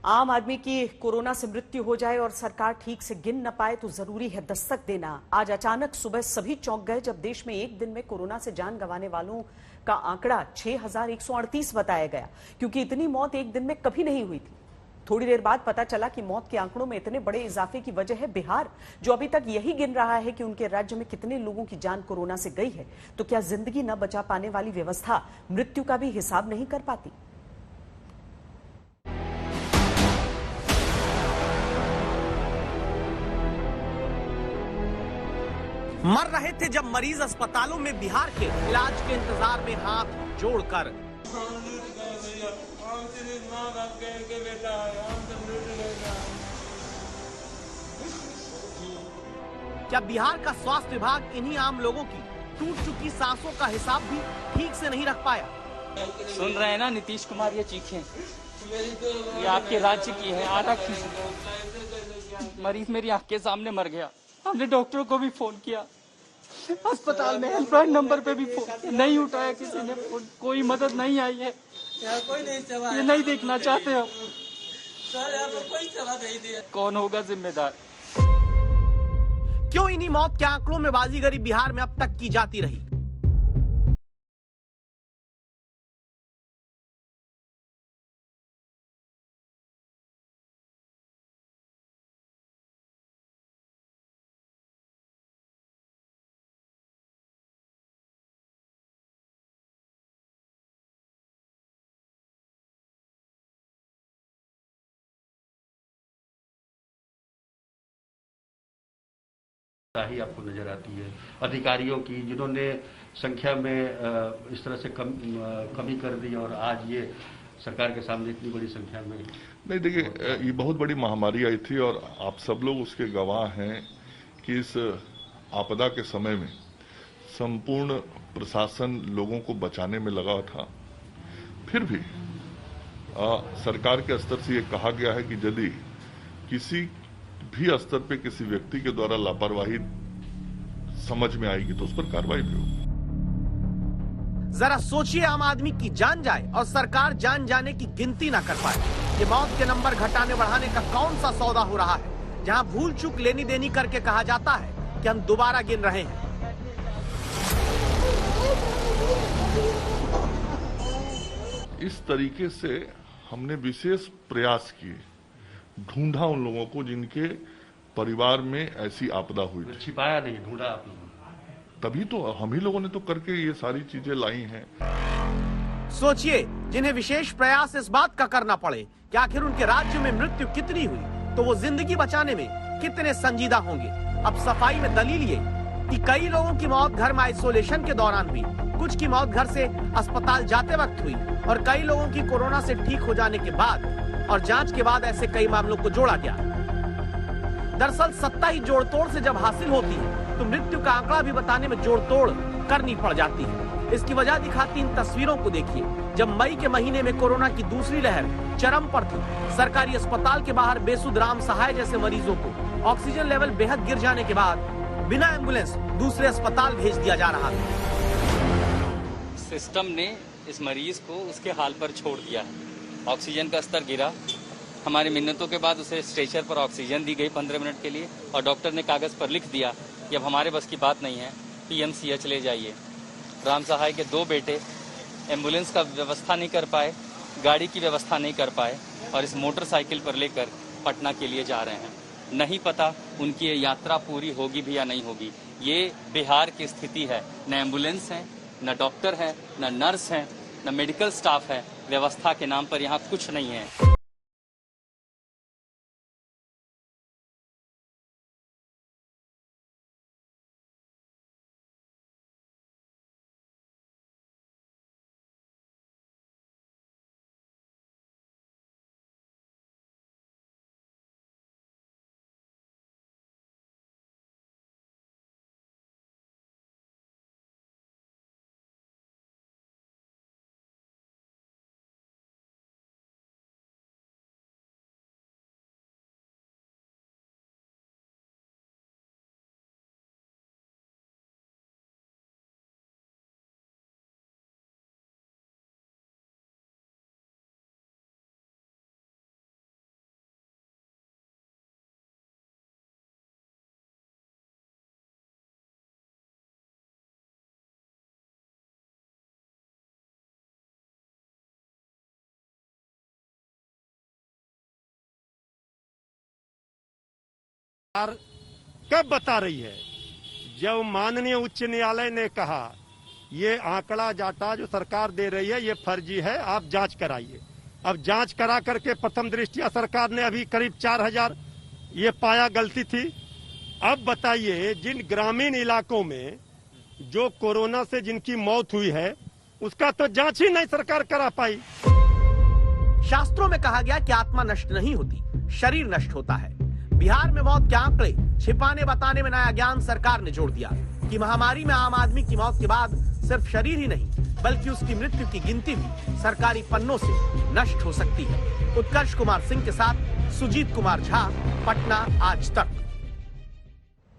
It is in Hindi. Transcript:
आम आदमी की कोरोना से मृत्यु हो जाए और सरकार ठीक से गिन न पाए तो जरूरी है दस्तक देना। आज अचानक सुबह सभी चौंक गए जब देश में एक दिन में कोरोना से जान गंवाने वालों का आंकड़ा 6,138 बताया गया, क्योंकि इतनी मौत एक दिन में कभी नहीं हुई थी। थोड़ी देर बाद पता चला कि मौत के आंकड़ों में इतने बड़े इजाफे की वजह है बिहार, जो अभी तक यही गिन रहा है कि उनके राज्य में कितने लोगों की जान कोरोना से गई है। तो क्या जिंदगी न बचा पाने वाली व्यवस्था मृत्यु का भी हिसाब नहीं कर पाती? मर रहे थे जब मरीज अस्पतालों में बिहार के इलाज के इंतजार में हाथ जोड़कर। क्या बिहार का स्वास्थ्य विभाग इन्हीं आम लोगों की टूट चुकी सांसों का हिसाब भी ठीक से नहीं रख पाया? सुन रहे हैं ना नीतीश कुमार, ये चीखें ये आपके राज्य की है। आरक्षण मरीज मेरी आंख के सामने मर गया। हमने डॉक्टरों को भी फोन किया, अस्पताल में हेल्पलाइन नंबर पे भी फोन नहीं उठाया किसी ने फोन, कोई मदद नहीं आई है। ये नहीं देखना चाहते हम। कौन होगा जिम्मेदार? क्यों इन्हीं मौत के आंकड़ों में बाजीगरी बिहार में अब तक की जाती रही? ही आपको नजर आती है अधिकारियों की, जिन्होंने संख्या में इस तरह से कमी कर दी और आज ये सरकार के सामने इतनी बड़ी संख्या में नहीं। देखिए, ये बहुत बड़ी महामारी आई थी और आप सब लोग उसके गवाह हैं कि इस आपदा के समय में संपूर्ण प्रशासन लोगों को बचाने में लगा था। फिर भी सरकार के स्तर से ये कहा गया है कि यदि किसी भी स्तर पे किसी व्यक्ति के द्वारा लापरवाही समझ में आएगी तो उस पर कार्रवाई भी होगी। जरा सोचिए, आम आदमी की जान जाए और सरकार जान जाने की गिनती ना कर पाए। ये मौत के नंबर घटाने बढ़ाने का कौन सा सौदा हो रहा है, जहां भूल चूक लेनी देनी करके कहा जाता है कि हम दोबारा गिन रहे हैं। इस तरीके से हमने विशेष प्रयास किए, ढूंढा उन लोगों को जिनके परिवार में ऐसी आपदा हुई थी। छिपाया नहीं, ढूंढा आप लोगों ने। तभी तो हम ही लोगों ने तो करके ये सारी चीजें लाई हैं। सोचिए, जिन्हें विशेष प्रयास इस बात का करना पड़े कि आखिर उनके राज्य में मृत्यु कितनी हुई, तो वो जिंदगी बचाने में कितने संजीदा होंगे। अब सफाई में दलील ये कि कई लोगों की मौत घर में आइसोलेशन के दौरान हुई, कुछ की मौत घर से अस्पताल जाते वक्त हुई और कई लोगों की कोरोना से ठीक हो जाने के बाद और जांच के बाद ऐसे कई मामलों को जोड़ा गया। दरअसल सत्ता ही जोड़ तोड़ से जब हासिल होती है तो मृत्यु का आंकड़ा भी बताने में जोड़ तोड़ करनी पड़ जाती है। इसकी वजह दिखाती इन तस्वीरों को देखिए। जब मई के महीने में कोरोना की दूसरी लहर चरम पर थी, सरकारी अस्पताल के बाहर बेसुध राम सहाय जैसे मरीजों को ऑक्सीजन लेवल बेहद गिर जाने के बाद बिना एम्बुलेंस दूसरे अस्पताल भेज दिया जा रहा था। सिस्टम ने इस मरीज को उसके हाल पर छोड़ दिया है। ऑक्सीजन का स्तर गिरा, हमारी मिन्नतों के बाद उसे स्ट्रेचर पर ऑक्सीजन दी गई 15 मिनट के लिए और डॉक्टर ने कागज पर लिख दिया कि अब हमारे बस की बात नहीं है, पीएमसीएच ले जाइए। राम सहाय के 2 बेटे एम्बुलेंस का व्यवस्था नहीं कर पाए, गाड़ी की व्यवस्था नहीं कर पाए और इस मोटरसाइकिल पर लेकर पटना के लिए जा रहे हैं। नहीं पता उनकी ये यात्रा पूरी होगी भी या नहीं होगी। ये बिहार की स्थिति है, न एम्बुलेंस है, न डॉक्टर है, न नर्स है, न मेडिकल स्टाफ है। व्यवस्था के नाम पर यहाँ कुछ नहीं है। कब बता रही है? जब माननीय उच्च न्यायालय ने कहा ये आंकड़ा डाटा जो सरकार दे रही है ये फर्जी है, आप जांच कराइए। अब जांच करा करके प्रथम दृष्टया सरकार ने अभी करीब 4000 ये पाया गलती थी। अब बताइए, जिन ग्रामीण इलाकों में जो कोरोना से जिनकी मौत हुई है उसका तो जांच ही नहीं सरकार करा पाई। शास्त्रों में कहा गया कि आत्मा नष्ट नहीं होती, शरीर नष्ट होता है। बिहार में मौत के आंकड़े छिपाने बताने में नया ज्ञान सरकार ने जोड़ दिया कि महामारी में आम आदमी की मौत के बाद सिर्फ शरीर ही नहीं बल्कि उसकी मृत्यु की गिनती भी सरकारी पन्नों से नष्ट हो सकती है। उत्कर्ष कुमार सिंह के साथ सुजीत कुमार झा, पटना आज तक।